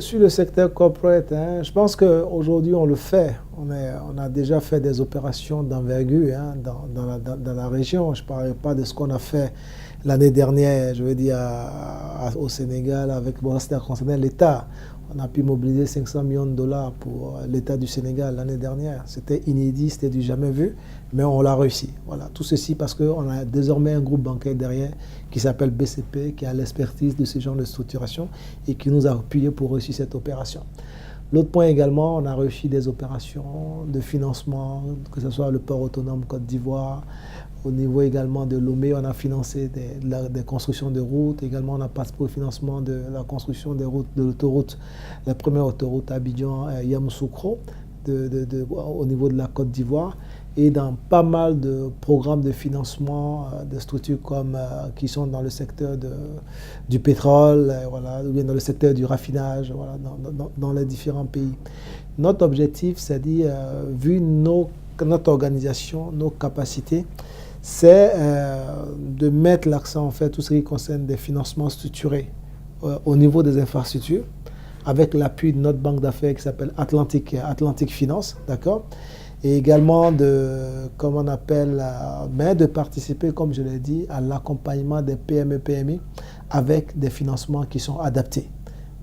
Sur le secteur corporate, je pense qu'aujourd'hui on le fait. On a déjà fait des opérations d'envergure dans la région. Je ne parlerai pas de ce qu'on a fait l'année dernière, je veux dire, au Sénégal, avec c'était concernant l'État. On a pu mobiliser 500 millions de dollars pour l'État du Sénégal l'année dernière. C'était inédit, c'était du jamais vu, mais on l'a réussi. Voilà. Tout ceci parce qu'on a désormais un groupe bancaire derrière qui s'appelle BCP, qui a l'expertise de ce genre de structuration et qui nous a appuyés pour réussir cette opération. L'autre point également, on a réussi des opérations de financement, que ce soit le port autonome Côte d'Ivoire, au niveau également de Lomé, on a financé des constructions de routes. Également, on a participé au financement de la construction des routes, de l'autoroute, la première autoroute Abidjan-Yamoussoukro, au niveau de la Côte d'Ivoire. Et dans pas mal de programmes de financement de structures qui sont dans le secteur du pétrole, voilà, ou bien dans le secteur du raffinage, voilà, dans les différents pays. Notre objectif, c'est-à-dire, vu notre organisation, nos capacités, c'est de mettre l'accent en fait tout ce qui concerne des financements structurés au niveau des infrastructures, avec l'appui de notre banque d'affaires qui s'appelle Atlantic Finance, d'accord, et également comme on appelle, mais de participer, comme je l'ai dit, à l'accompagnement des PME-PMI avec des financements qui sont adaptés.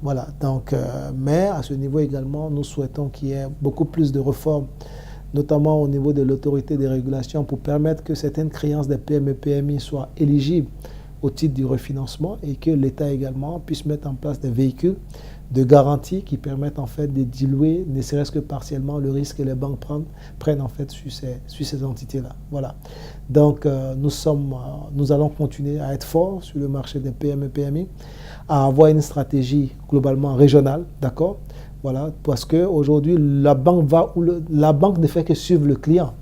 Voilà, donc, mais à ce niveau également, nous souhaitons qu'il y ait beaucoup plus de réformes, notamment au niveau de l'autorité des régulations, pour permettre que certaines créances des PME-PMI soient éligibles au titre du refinancement et que l'État également puisse mettre en place des véhicules de garantie qui permettent en fait de diluer, ne serait-ce que partiellement, le risque que les banques prennent en fait sur ces entités-là. Voilà. Donc nous allons continuer à être forts sur le marché des PME-PMI, à avoir une stratégie globalement régionale, d'accord? Voilà, parce qu'aujourd'hui, la banque ne fait que suivre le client.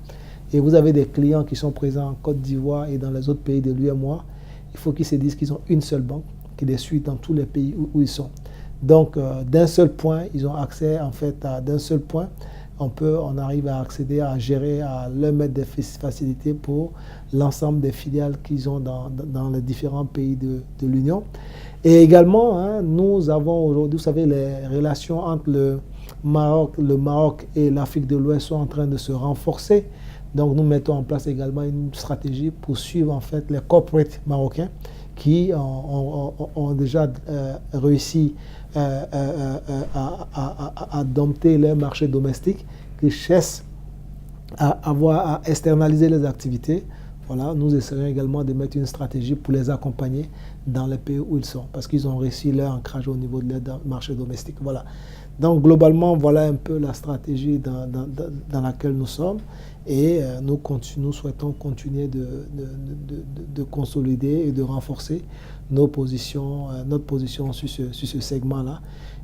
Et vous avez des clients qui sont présents en Côte d'Ivoire et dans les autres pays de l'UEMOA. Il faut qu'ils se disent qu'ils ont une seule banque qui les suit dans tous les pays où ils sont. Donc, d'un seul point, ils ont accès en fait d'un seul point. On arrive à accéder, à gérer, à leur mettre des facilités pour l'ensemble des filiales qu'ils ont dans les différents pays de l'Union. Et également, nous avons aujourd'hui, vous savez, les relations entre le Maroc et l'Afrique de l'Ouest sont en train de se renforcer. Donc nous mettons en place également une stratégie pour suivre en fait les corporates marocains qui ont déjà réussi à dompter leur marché domestique, qui cherchent à externaliser les activités. Voilà, nous essayons également de mettre une stratégie pour les accompagner dans les pays où ils sont, parce qu'ils ont réussi leur ancrage au niveau de leur marché domestique. Voilà. Donc globalement, voilà un peu la stratégie dans laquelle nous sommes, et nous souhaitons continuer de consolider et de renforcer notre position sur ce segment-là,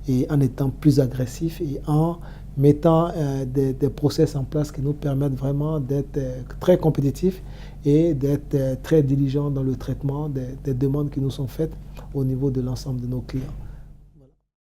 et en étant plus agressif et en mettant des process en place qui nous permettent vraiment d'être très compétitifs et d'être très diligents dans le traitement des demandes qui nous sont faites au niveau de l'ensemble de nos clients.